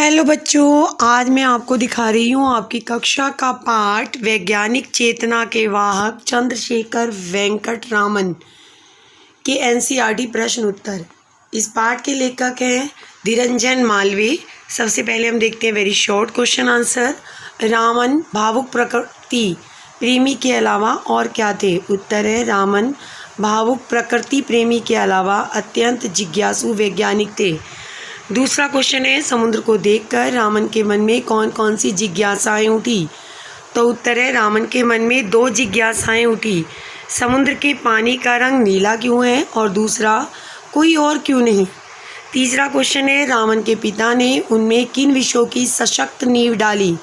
Hello बच्चों, आज मैं आपको दिखा रही हूँ आपकी कक्षा का पाठ वैज्ञानिक चेतना के वाहक चंद्रशेखर वेंकट रामन के एनसीईआरटी प्रश्न उत्तर। इस पाठ के लेखक हैं धीरंजन मालवीय। सबसे पहले हम देखते हैं very short question answer. Raman भावुक प्रकृति प्रेमी के अलावा और क्या थे? उत्तर है रामन भावुक प्रकृति प्रेमी के अलावा अत्यंत जिज्ञासु वैज्ञानिक थे। दूसरा क्वेश्चन है समुद्र को देखकर रामन के मन में कौन कौन सी जिज्ञासाएं उठी? तो उत्तर है रामन के मन में दो जिज्ञासाएं उठी। समुद्र के पानी का रंग नीला क्यों है और दूसरा कोई और क्यों नहीं? तीसरा क्वेश्चन है रामन के पिता ने उनमें किन विषयों की सशक्त नींव डाली?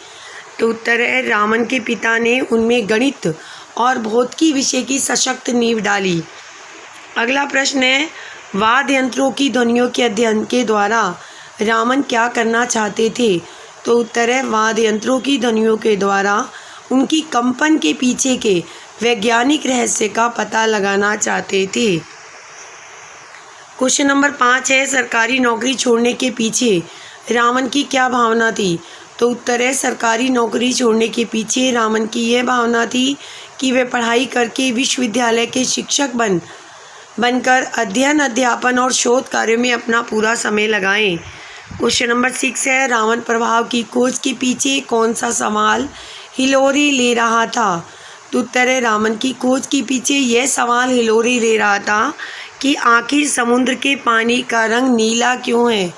तो उत्तर है रामन के पिता ने उनमें गणित और भौतिकी विषय की सशक्त नींव डाली। अगला प्रश्न है वाद्य यंत्रों की ध्वनियों के अध्ययन के द्वारा रामन क्या करना चाहते थे? तो उत्तर है वाद्य यंत्रों की ध्वनियों के द्वारा उनकी कंपन के पीछे के वैज्ञानिक रहस्य का पता लगाना चाहते थे। क्वेश्चन नंबर 5 है सरकारी नौकरी छोड़ने के पीछे रामन की क्या भावना थी? तो उत्तर है सरकारी नौकरी छोड़ने के पीछे रामन की यह भावना थी कि वे पढ़ाई करके विश्वविद्यालय के शिक्षक बनकर अध्ययन अध्यापन और शोध कार्यों में अपना पूरा समय लगाएं। क्वेश्चन नंबर 6 है रावण प्रभाव की खोज के पीछे कौन सा सवाल हिलोरी ले रहा था? तो उत्तर है रामन की खोज के पीछे यह सवाल हिलोरी ले रहा था कि आखिर समुद्र के पानी का रंग नीला क्यों है,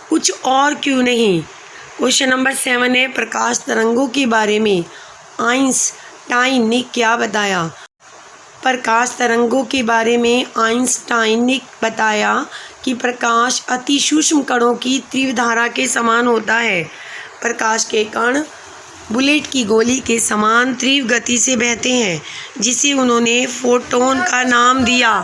कुछ और क्यों नहीं? क्वेश्चन नंबर 7 है प्रकाश तरंगों के बारे में आइंस्टाइन ने क्या बताया? प्रकाश तरंगों के बारे में आइंस्टाइन ने बताया कि प्रकाश अति सूक्ष्म कणों की तीव्र धारा के समान होता है। प्रकाश के कण बुलेट की गोली के समान तीव्र गति से बहते हैं, जिसे उन्होंने फोटोन का नाम दिया।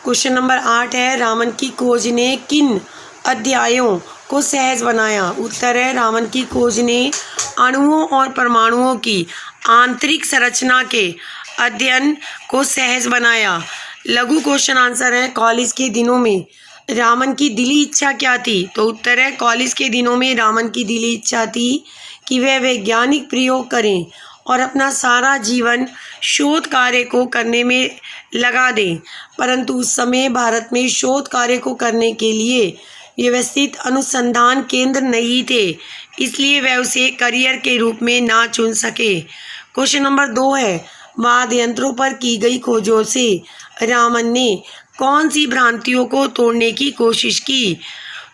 क्वेश्चन नंबर 8 है रामन की खोज ने किन अध्यायों को सहज बनाया? उत्तर है रामन की खोज ने अणुओं और परमाणुओं की आंतरिक संरचना के अध्ययन को सहज बनाया। लघु क्वेश्चन आंसर है कॉलेज के दिनों में रामन की दिली इच्छा क्या थी? तो उत्तर है कॉलेज के दिनों में रामन की दिली इच्छा थी कि वह वैज्ञानिक प्रयोग करें और अपना सारा जीवन शोध कार्य को करने में लगा दें। परंतु उस समय भारत में शोध कार्य को करने के लिए व्यवस्थित अनुसंधान केंद्र नहीं थे, इसलिए वह उसे करियर के रूप में ना चुन सके। क्वेश्चन नंबर 2 है वाद्य यंत्रों पर की गई खोजों से रामन ने कौन सी भ्रांतियों को तोड़ने की कोशिश की?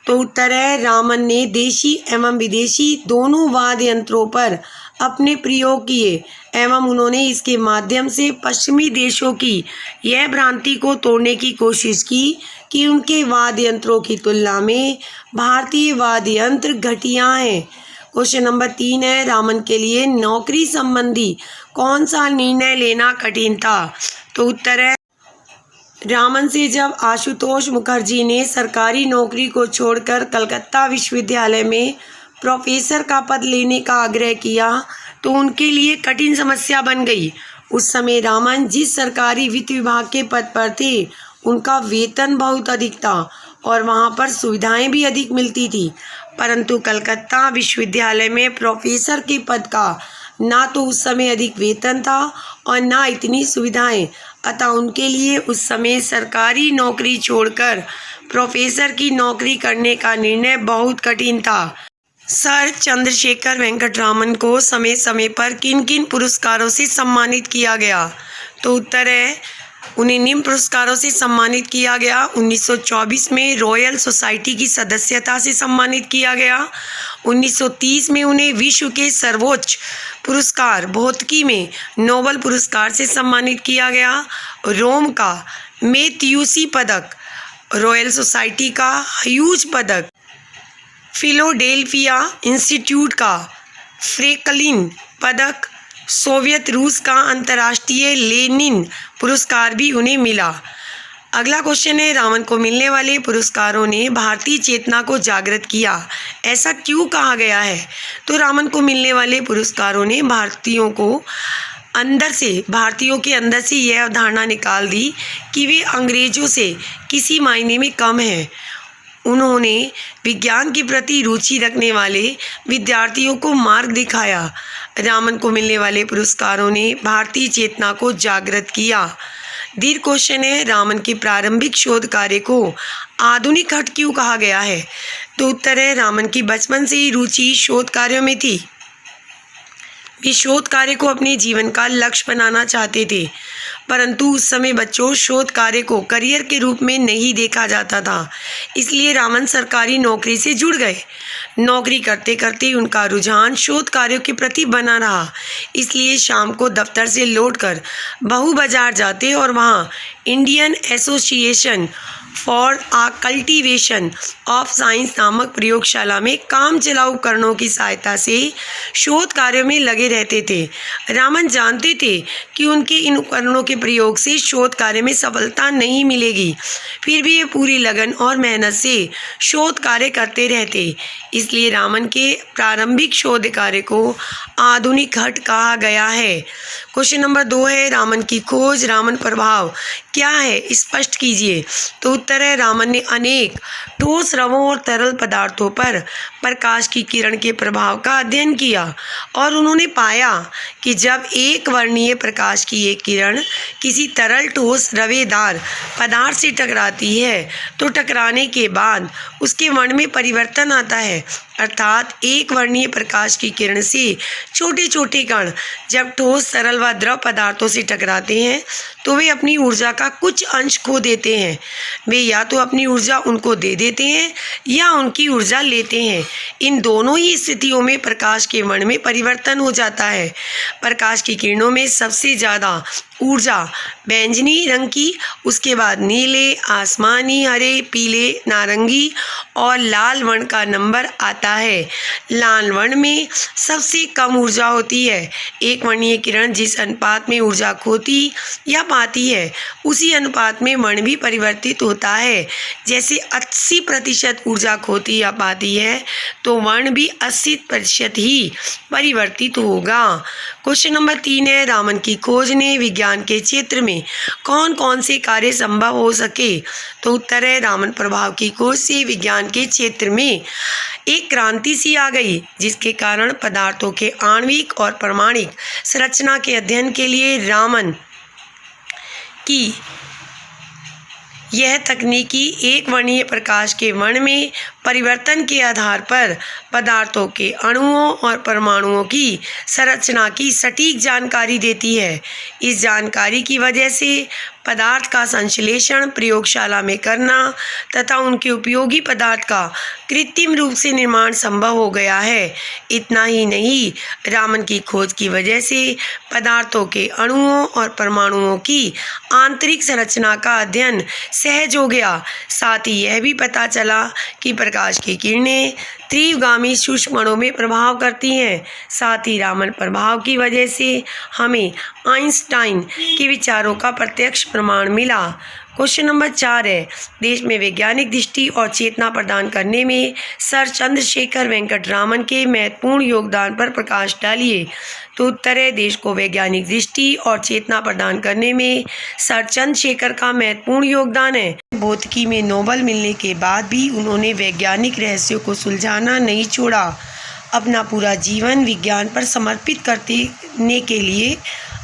तो उत्तर है रामन ने देशी एवं विदेशी दोनों वाद्य यंत्रों पर अपने प्रयोग किए एवं उन्होंने इसके माध्यम से पश्चिमी देशों की यह भ्रांति को तोड़ने की कोशिश की कि उनके वाद्य यंत्रों की तुलना में भारतीय वाद्य यंत्र घटिया हैं। क्वेश्चन नंबर 3 है रामन के लिए नौकरी संबंधी कौन सा निर्णय लेना कठिन था? तो उत्तर है रामन से जब आशुतोष मुखर्जी ने सरकारी नौकरी को छोड़कर कलकत्ता विश्वविद्यालय में प्रोफेसर का पद लेने का आग्रह किया तो उनके लिए कठिन समस्या बन गई। उस समय रामन जिस सरकारी वित्त विभाग के पद पर थे उनका वेतन बहुत अधिक था और वहां पर सुविधाएं भी अधिक मिलती थी, परंतु कलकत्ता विश्वविद्यालय में प्रोफेसर के पद का ना तो उस समय अधिक वेतन था और ना इतनी सुविधाएं, अतः उनके लिए उस समय सरकारी नौकरी छोड़कर प्रोफेसर की नौकरी करने का निर्णय बहुत कठिन था। सर चंद्रशेखर वेंकट रामन को समय समय पर किन किन पुरस्कारों से सम्मानित किया गया? तो उत्तर है उन्हें निम्न पुरस्कारों से सम्मानित किया गया। 1924 में रॉयल सोसाइटी की सदस्यता से सम्मानित किया गया। 1930 में उन्हें विश्व के सर्वोच्च पुरस्कार भौतिकी में नोबेल पुरस्कार से सम्मानित किया गया। रोम का मैथ्यूसी पदक, रॉयल सोसाइटी का ह्यूज पदक, फिलाडेल्फिया इंस्टीट्यूट का फ्रैंकलिन पदक, सोवियत रूस का अंतर्राष्ट्रीय लेनिन पुरस्कार भी उन्हें मिला। अगला क्वेश्चन है रामन को मिलने वाले पुरस्कारों ने भारतीय चेतना को जागृत किया, ऐसा क्यों कहा गया है? तो रामन को मिलने वाले पुरस्कारों ने भारतीयों के अंदर से यह अवधारणा निकाल दी कि वे अंग्रेजों से किसी मायने में कम हैं। उन्होंने विज्ञान के प्रति रुचि रखने वाले विद्यार्थियों को मार्ग दिखाया। रामन को मिलने वाले पुरस्कारों ने भारतीय चेतना को जागृत किया। दीर्घ क्वेश्चन है, रामन के प्रारंभिक शोध कार्य को आधुनिक हट क्यों कहा गया है? तो उत्तर है, रामन की बचपन से ही रुचि शोध कार्यों में थी। वे शोध कार्य को अपने जीवन का लक्ष्य बनाना चाहते थे, परंतु उस समय बच्चों शोध कार्य को करियर के रूप में नहीं देखा जाता था। इसलिए रामन सरकारी नौकरी से जुड़ गए। नौकरी करते करते उनका रुझान शोध कार्यों के प्रति बना रहा। इसलिए शाम को दफ्तर से लौटकर बहू बाजार जाते और वहाँ Indian association for cultivation of science नामक प्रयोगशाला में काम चलाऊ उपकरणों की सहायता से शोध कार्यों में लगे रहते थे। रामन जानते थे कि उनके इन उपकरणों के प्रयोग से शोध कार्य में सफलता नहीं मिलेगी, फिर भी ये पूरी लगन और मेहनत से शोध कार्य करते रहते। इसलिए रामन के प्रारंभिक शोध कार्य को आधुनिक हट कहा गया है। क्वेश्चन नंबर 2 है, रामन की खोज, रामन प्रभाव क्या है, स्पष्ट कीजिए। तो उत्तर है, रामन ने अनेक ठोस द्रवों और तरल पदार्थों पर प्रकाश की किरण के प्रभाव का अध्ययन किया और उन्होंने पाया कि जब एक वर्णीय प्रकाश की एक किरण किसी तरल ठोस रवेदार पदार्थ से टकराती है तो टकराने के बाद उसके वर्ण में परिवर्तन आता है। अर्थात एक वर्णीय प्रकाश की किरण से छोटे छोटे कण जब ठोस तरल व द्रव पदार्थों से टकराते हैं तो वे अपनी ऊर्जा का कुछ अंश खो देते हैं। वे या तो अपनी ऊर्जा उनको दे देते हैं या उनकी ऊर्जा लेते हैं। इन दोनों ही स्थितियों में प्रकाश के वर्ण में परिवर्तन हो जाता है। प्रकाश की किरणों में सबसे ज़्यादा ऊर्जा बैंगनी रंग की, उसके बाद नीले, आसमानी, हरे, पीले, नारंगी और लाल वर्ण का नंबर आता है। लाल वर्ण में सबसे कम ऊर्जा होती है। एक वर्णीय किरण जिस अनुपात में ऊर्जा खोती या पाती है उसी अनुपात में वर्ण भी परिवर्तित होता है। जैसे 80% ऊर्जा खोती या पाती है तो वर्ण भी 80% ही परिवर्तित होगा। क्वेश्चन नंबर 3 है, रामन की खोज ने विज्ञान के क्षेत्र में कौन कौन से कार्य संभव हो सके? तो उत्तर है, रामन प्रभाव की खोज से विज्ञान के क्षेत्र में एक क्रांति सी आ गई, जिसके कारण पदार्थों के आणविक और परमाणुक संरचना के अध्ययन के लिए रामन की यह तकनीकी एक वर्णीय प्रकाश के वर्ण में परिवर्तन के आधार पर पदार्थों के अणुओं और परमाणुओं की संरचना की सटीक जानकारी देती है। इस जानकारी की वजह से पदार्थ का संश्लेषण प्रयोगशाला में करना तथा उनके उपयोगी पदार्थ का कृत्रिम रूप से निर्माण संभव हो गया है। इतना ही नहीं, रामन की खोज की वजह से पदार्थों के अणुओं और परमाणुओं की आंतरिक संरचना का अध्ययन सहज हो गया। साथ ही यह भी पता चला कि प्रकाश की किरणें तीव्रगामी सूक्ष्म कणों में प्रभाव करती हैं। साथ ही रामन प्रभाव की वजह से हमें आइंस्टाइन के विचारों का प्रत्यक्ष प्रमाण मिला। क्वेश्चन नंबर 4 है, देश में वैज्ञानिक दृष्टि और चेतना प्रदान करने में सर चंद्रशेखर वेंकट रामन के महत्वपूर्ण योगदान पर प्रकाश डालिए। तो उत्तर है, देश को वैज्ञानिक दृष्टि और चेतना प्रदान करने में सर चंद्रशेखर का महत्वपूर्ण योगदान है। भौतिकी में नोबेल मिलने के बाद भी उन्होंने वैज्ञानिक रहस्यों को सुलझाना नहीं छोड़ा। अपना पूरा जीवन विज्ञान पर समर्पित करने के लिए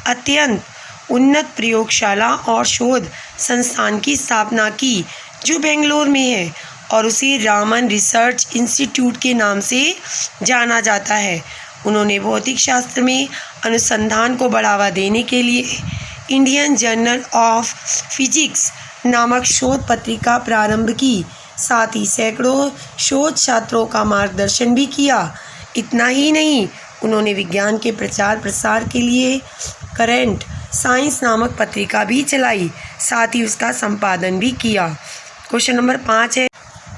अत्यंत उन्नत प्रयोगशाला और शोध संस्थान की स्थापना की, जो बेंगलोर में है और उसे रामन रिसर्च इंस्टीट्यूट के नाम से जाना जाता है। उन्होंने भौतिक शास्त्र में अनुसंधान को बढ़ावा देने के लिए इंडियन जर्नल ऑफ फिजिक्स नामक शोध पत्रिका प्रारंभ की। साथ ही सैकड़ों शोध छात्रों का मार्गदर्शन भी किया। इतना ही नहीं, उन्होंने विज्ञान के प्रचार प्रसार के लिए करंट साइंस नामक पत्रिका भी चलाई, साथ ही उसका संपादन भी किया। क्वेश्चन नंबर 5 है,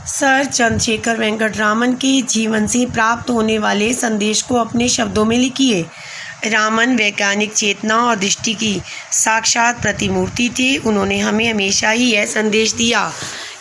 सर चंद्रशेखर वेंकट रामन के जीवन से प्राप्त होने वाले संदेश को अपने शब्दों में लिखिए। रामन वैज्ञानिक चेतना और दृष्टि की साक्षात प्रतिमूर्ति थे। उन्होंने हमें हमेशा ही यह संदेश दिया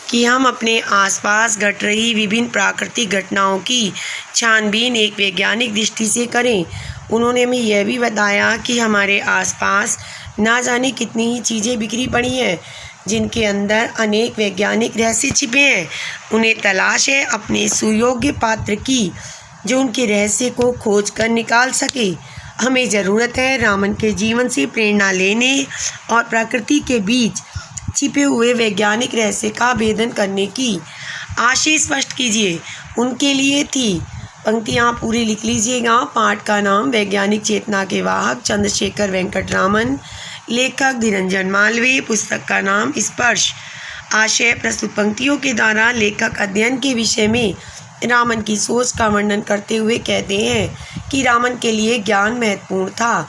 कि हम अपने आसपास घट रही विभिन्न प्राकृतिक घटनाओं की छानबीन एक वैज्ञानिक दृष्टि से करें। उन्होंने हमें यह भी बताया कि हमारे आसपास ना जाने कितनी ही चीज़ें बिखरी पड़ी हैं, जिनके अंदर अनेक वैज्ञानिक रहस्य छिपे हैं। उन्हें तलाश है अपने सुयोग्य पात्र की, जो उनके रहस्य को खोज कर निकाल सके। हमें ज़रूरत है रावण के जीवन से प्रेरणा लेने और प्रकृति के बीच छिपे हुए वैज्ञानिक रहस्य का भेदन करने की। आशय स्पष्ट कीजिए। उनके लिए थी। पंक्तियाँ पूरी लिख लीजिएगा। पाठ का नाम वैज्ञानिक चेतना के वाहक चंद्रशेखर वेंकट रामन, लेखक निरंजन मालवीय, पुस्तक का नाम स्पर्श। आशय प्रस्तुत पंक्तियों के द्वारा लेखक अध्ययन के विषय में रामन की सोच का वर्णन करते हुए कहते हैं कि रामन के लिए ज्ञान महत्वपूर्ण था।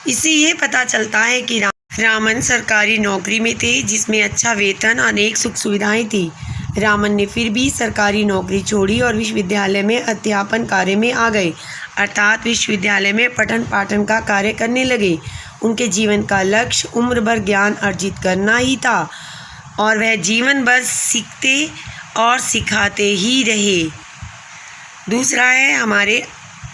इससे ये पता चलता है कि रामन सरकारी नौकरी में थे, जिसमें अच्छा वेतन और अनेक सुख सुविधाएं थी। रामन ने फिर भी सरकारी नौकरी छोड़ी और विश्वविद्यालय में अध्यापन कार्य में आ गए, अर्थात विश्वविद्यालय में पठन पाठन का कार्य करने लगे। उनके जीवन का लक्ष्य उम्र भर ज्ञान अर्जित करना ही था और वह जीवन भर सीखते और सिखाते ही रहे। दूसरा है हमारे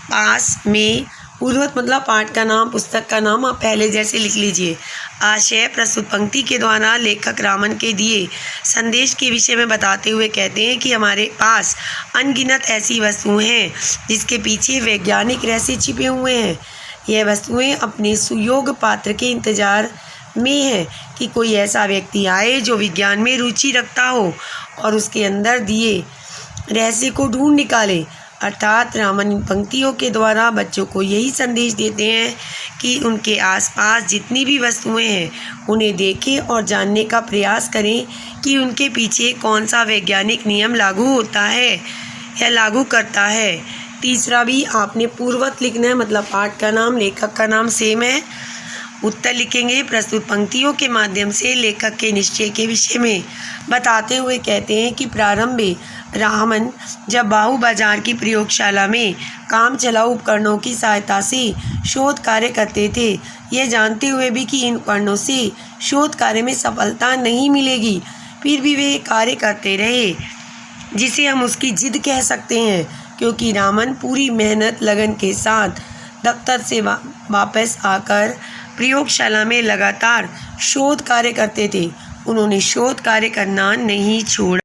पास में। पूर्वत मतलब पाठ का नाम, पुस्तक का नाम आप पहले जैसे लिख लीजिए। आशय प्रस्तुत पंक्ति के द्वारा लेखक रामन के दिए संदेश के विषय में बताते हुए कहते हैं कि हमारे पास अनगिनत ऐसी वस्तुएं हैं जिसके पीछे वैज्ञानिक रहस्य छिपे हुए हैं। यह वस्तुएं अपने सुयोग्य पात्र के इंतजार में है कि कोई ऐसा व्यक्ति आए जो विज्ञान में रुचि रखता हो और उसके अंदर दिए रहस्य को ढूंढ निकाले। अर्थात रामन इन पंक्तियों के द्वारा बच्चों को यही संदेश देते हैं कि उनके आसपास जितनी भी वस्तुएं हैं उन्हें देखें और जानने का प्रयास करें कि उनके पीछे कौन सा वैज्ञानिक नियम लागू होता है या लागू करता है। तीसरा भी आपने पूर्वत लिखना है, मतलब पाठ का नाम, लेखक का नाम सेम है। उत्तर लिखेंगे। प्रस्तुत पंक्तियों के माध्यम से लेखक के निश्चय के विषय में बताते हुए कहते हैं कि प्रारंभ में रामन जब बाहू बाजार की प्रयोगशाला में काम चलाऊ उपकरणों की सहायता से शोध कार्य करते थे, यह जानते हुए भी कि इन उपकरणों से शोध कार्य में सफलता नहीं मिलेगी, फिर भी वे कार्य करते रहे, जिसे हम उसकी जिद कह सकते हैं, क्योंकि रामन पूरी मेहनत लगन के साथ दफ्तर से वापस आकर प्रयोगशाला में लगातार शोध कार्य करते थे। उन्होंने शोध कार्य करना नहीं छोड़ा।